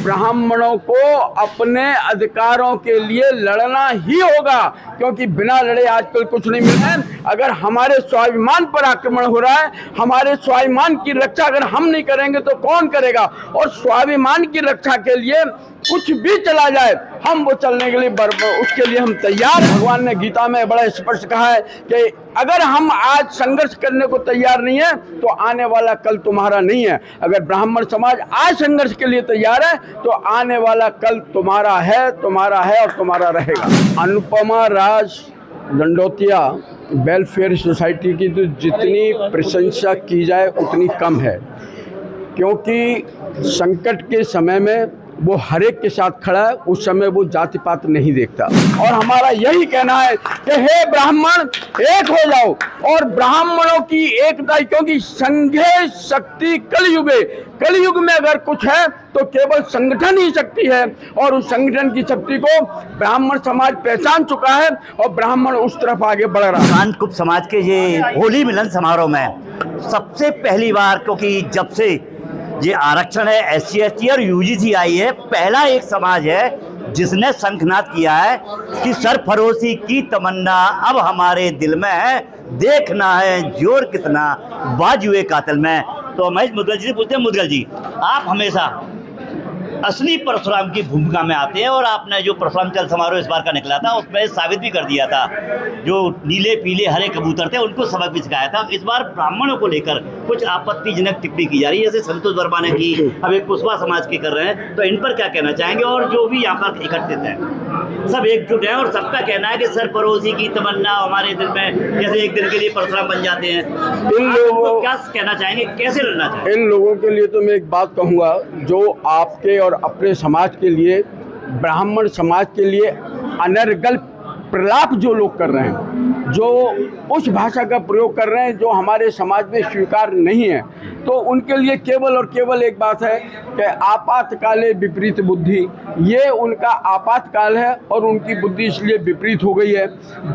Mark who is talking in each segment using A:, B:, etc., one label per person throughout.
A: ब्राह्मणों को अपने अधिकारों के लिए लड़ना ही होगा, क्योंकि बिना लड़े आजकल कुछ नहीं मिल रहा है। अगर हमारे स्वाभिमान पर आक्रमण हो रहा है, हमारे स्वाभिमान की रक्षा अगर हम नहीं करेंगे तो कौन करेगा। और स्वाभिमान की रक्षा के लिए कुछ भी चला जाए, हम वो चलने के लिए उसके लिए हम तैयार। भगवान ने गीता में बड़ा स्पष्ट कहा है कि अगर हम आज संघर्ष करने को तैयार नहीं है तो आने वाला कल तुम्हारा नहीं है। अगर ब्राह्मण समाज आज संघर्ष के लिए तैयार है तो आने वाला कल तुम्हारा है और तुम्हारा रहेगा। अनुपमा राज दंडोतिया वेलफेयर सोसाइटी की तो जितनी प्रशंसा की जाए उतनी कम है, क्योंकि संकट के समय में वो हर एक के साथ खड़ा है। उस समय वो जाति पात नहीं देखता। और हमारा यही कहना है कि हे ब्राह्मण, एक हो जाओ और ब्राह्मणों की एकता, क्योंकि संघे शक्ति कलयुग में अगर कुछ है तो केवल संगठन ही शक्ति है। और उस संगठन की शक्ति को ब्राह्मण समाज पहचान चुका है और ब्राह्मण उस तरफ आगे बढ़ रहा है।
B: कांतकुप समाज के ये होली मिलन समारोह में सबसे पहली बार, क्योंकि जब से ये आरक्षण है SC ST और UGC आई है, पहला एक समाज है जिसने शंखनाद किया है कि सरफरोशी की तमन्ना अब हमारे दिल में है, देखना है जोर कितना बाजुए कातिल में। तो महेश मुदगल जी से पूछते हैं, मुदगल जी आप हमेशा असली परशुराम की भूमिका में आते हैं और आपने जो परशुराम चल समारोह इस बार का निकला था उसमें साबित भी कर दिया था, जो नीले पीले हरे कबूतर थे उनको सबक भी सिखाया था। इस बार ब्राह्मणों को लेकर कुछ आपत्तिजनक टिप्पणी की जा रही है, जैसे संतोष वर्मा ने की, अब एक कुशवा समाज के कर रहे हैं, तो इन पर क्या कहना चाहेंगे। और जो भी यहाँ पर इकट्ठित हैं सब एकजुट हैं और सबका कहना है कि सरफरोशी की तमन्ना हमारे दिल में, जैसे एक दिन के लिए परशुराम बन जाते हैं। इन लोगों को क्या कहना चाहेंगे, कैसे लड़ना चाहेंगे।
A: इन लोगों के लिए तो मैं एक बात कहूँगा, जो आपके और अपने समाज के लिए, ब्राह्मण समाज के लिए अनर्गल प्रलाप जो लोग कर रहे हैं, जो उस भाषा का प्रयोग कर रहे हैं जो हमारे समाज में स्वीकार नहीं है, तो उनके लिए केवल और केवल एक बात है कि आपातकाले विपरीत बुद्धि। ये उनका आपातकाल है और उनकी बुद्धि इसलिए विपरीत हो गई है।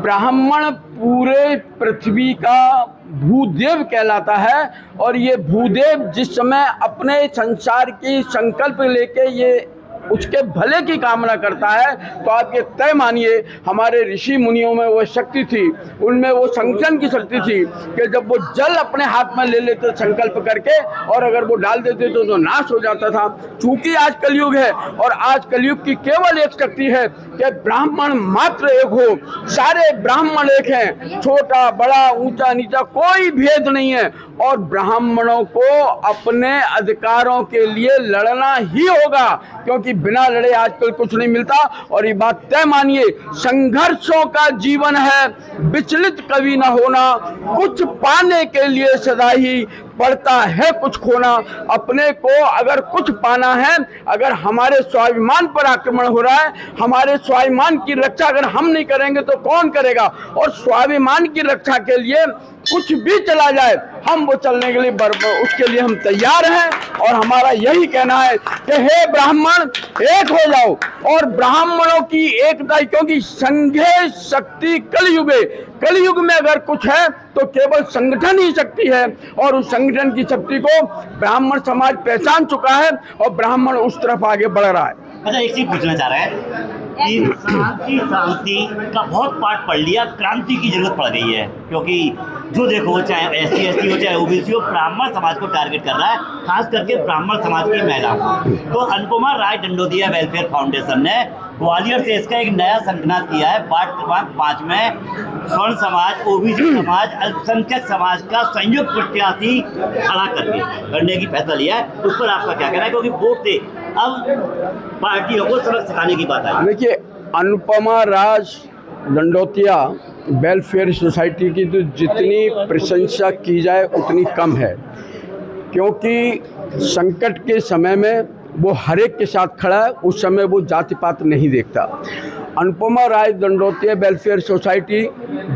A: ब्राह्मण पूरे पृथ्वी का भूदेव कहलाता है और ये भूदेव जिस समय अपने संसार की संकल्प लेके ये उसके भले की कामना करता है, तो आप ये तय मानिए हमारे ऋषि मुनियों में वो शक्ति थी, उनमें वो संगठन की शक्ति थी कि जब वो जल अपने हाथ में ले लेते संकल्प करके और अगर वो डाल देते तो नाश हो जाता था। चूंकि आज कलयुग है और आज कलयुग की केवल एक शक्ति है कि ब्राह्मण मात्र एक हो, सारे ब्राह्मण एक हैं, छोटा बड़ा ऊंचा नीचा कोई भेद नहीं है। और ब्राह्मणों को अपने अधिकारों के लिए लड़ना ही होगा, क्योंकि बिना लड़े आजकल कुछ नहीं मिलता। और ये बात तय मानिए, संघर्षों का जीवन है, विचलित कभी न होना, कुछ पाने के लिए सदा ही पड़ता है कुछ खोना। अपने को अगर कुछ पाना है, अगर हमारे स्वाभिमान पर आक्रमण हो रहा है, हमारे स्वाभिमान की रक्षा अगर हम नहीं करेंगे तो कौन करेगा। और स्वाभिमान की रक्षा के लिए कुछ भी चला जाए, हम वो चलने के लिए उसके लिए हम तैयार हैं। और हमारा यही कहना है कि हे ब्राह्मण, एक हो जाओ और ब्राह्मणों की एकता, क्योंकि संघे शक्ति कलयुग में अगर कुछ है तो केवल संगठन ही शक्ति है। और उस संगठन की शक्ति को ब्राह्मण समाज पहचान चुका है और ब्राह्मण उस तरफ आगे बढ़ रहा है।
B: अच्छा, एक चीज पूछना चाह रहे हैं कि शांति का बहुत पाठ पढ़ लिया, क्रांति की जरूरत पड़ गई है, क्योंकि जो देखो चाहे SC ST हो चाहे OBC हो, ब्राह्मण समाज को टारगेट कर रहा है, खास करके ब्राह्मण समाज की महिलाओं को। तो अनुपमा राय दंडोतिया वेलफेयर फाउंडेशन ने ग्वालियर से इसका एक नया संकलन किया है। वार्ड क्रमांक 5 में स्वर्ण समाज, OBC समाज, अल्पसंख्यक समाज का संयुक्त प्रत्याशी खड़ा करने की फैसला लिया है। उस पर आपका क्या कहना है, क्योंकि वोट से अब पार्टियों को सबक सिखाने की बात है।
A: देखिए, अनुपमा राज दंडोतिया वेलफेयर सोसाइटी की तो जितनी प्रशंसा की जाए उतनी कम है, क्योंकि संकट के समय में वो हर एक के साथ खड़ा है, उस समय वो जाति पात नहीं देखता। अनुपमा राय दंडोतिया वेलफेयर सोसाइटी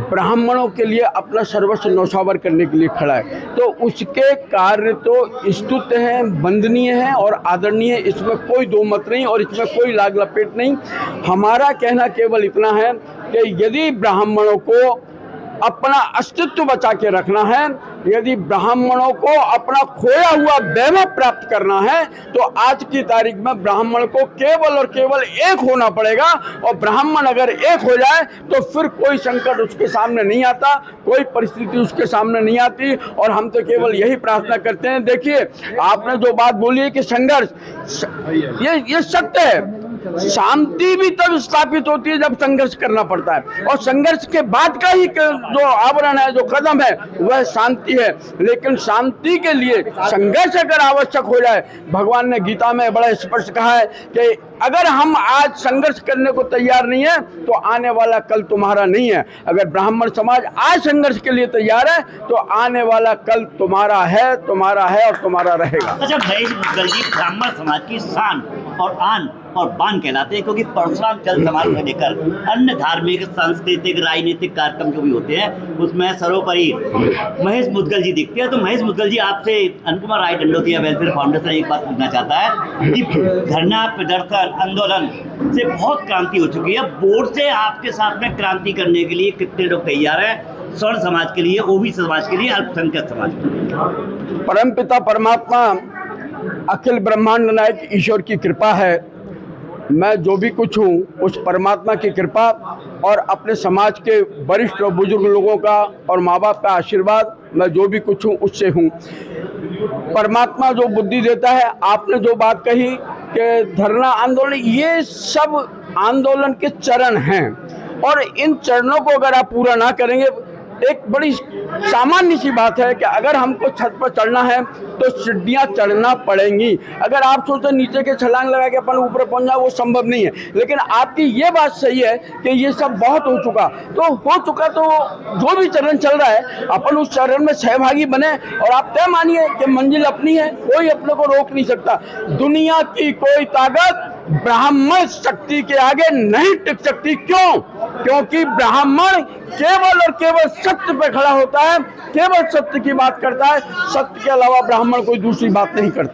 A: ब्राह्मणों के लिए अपना सर्वस्व न्यौछावर करने के लिए खड़ा है, तो उसके कार्य तो स्तुत्य हैं, वंदनीय हैं और आदरणीय, इसमें कोई दो मत नहीं और इसमें कोई लाग लपेट नहीं। हमारा कहना केवल इतना है कि यदि ब्राह्मणों को अपना अस्तित्व बचा के रखना है, यदि ब्राह्मणों को अपना खोया हुआ वैभव प्राप्त करना है, तो आज की तारीख में ब्राह्मण को केवल और केवल एक होना पड़ेगा। और ब्राह्मण अगर एक हो जाए तो फिर कोई संकट उसके सामने नहीं आता, कोई परिस्थिति उसके सामने नहीं आती। और हम तो केवल यही प्रार्थना करते हैं। देखिए, आपने जो बात बोली है कि संघर्ष, ये सत्य है। शांति भी तब स्थापित होती है जब संघर्ष करना पड़ता है, और संघर्ष के बाद का ही जो आवरण है, जो कदम है, वह शांति है। लेकिन शांति के लिए संघर्ष अगर आवश्यक हो जाए, भगवान ने गीता में बड़ा स्पष्ट कहा है कि अगर हम आज संघर्ष करने को तैयार नहीं है तो आने वाला कल तुम्हारा नहीं है। अगर ब्राह्मण समाज आज संघर्ष के लिए तैयार है तो आने वाला कल तुम्हारा है और तुम्हारा रहेगा।
B: अच्छा, महेश मुद्गल जी, ब्राह्मण समाज की शान और आन और बान कहलाते हैं, क्योंकि परशुराम चल समाज से लेकर अन्य धार्मिक, सांस्कृतिक, राजनीतिक कार्यक्रम जो भी होते हैं उसमें सर्वोपरि महेश मुद्गल जी दिखते हैं। तो महेश मुद्गल जी, आपसे अनुपमा राय दंडोतिया वेलफेयर फाउंडेशन एक बात पूछना चाहता है कि धरना प्रदर्शन आंदोलन से बहुत क्रांति हो चुकी है, बोर्ड से आपके साथ में क्रांति करने के लिए कितने लोग तैयार हैं? स्वर्ण समाज के लिए, ओबीसी समाज के लिए, अल्पसंख्यक समाज के लिए।
A: परमपिता परमात्मा अखिल ब्रह्मांड नायक ईश्वर की कृपा है। मैं जो भी कुछ हूँ उस परमात्मा की कृपा और अपने समाज के वरिष्ठ और बुजुर्ग लोगों का और माँ बाप का आशीर्वाद, मैं जो भी कुछ हूँ उससे हूँ। परमात्मा जो बुद्धि देता है, आपने जो बात कही कि धरना आंदोलन, ये सब आंदोलन के चरण हैं, और इन चरणों को अगर आप पूरा ना करेंगे, एक बड़ी सामान्य सी बात है कि अगर हमको छत पर चढ़ना है तो सीढ़ियाँ चढ़ना पड़ेंगी। अगर आप सोचते नीचे के छलांग लगा के अपन ऊपर पहुंच जाए, वो संभव नहीं है। लेकिन आपकी ये बात सही है कि ये सब बहुत हो चुका, तो जो भी चरण चल रहा है अपन उस चरण में सहभागी बने, और आप तय मानिए कि मंजिल अपनी है, कोई अपने को रोक नहीं सकता। दुनिया की कोई ताकत ब्राह्मण शक्ति के आगे नहीं टिक सकती। क्यों? क्योंकि ब्राह्मण केवल और केवल सत्य पे खड़ा होता है, केवल सत्य की बात करता है, सत्य के अलावा ब्राह्मण कोई दूसरी बात नहीं करता।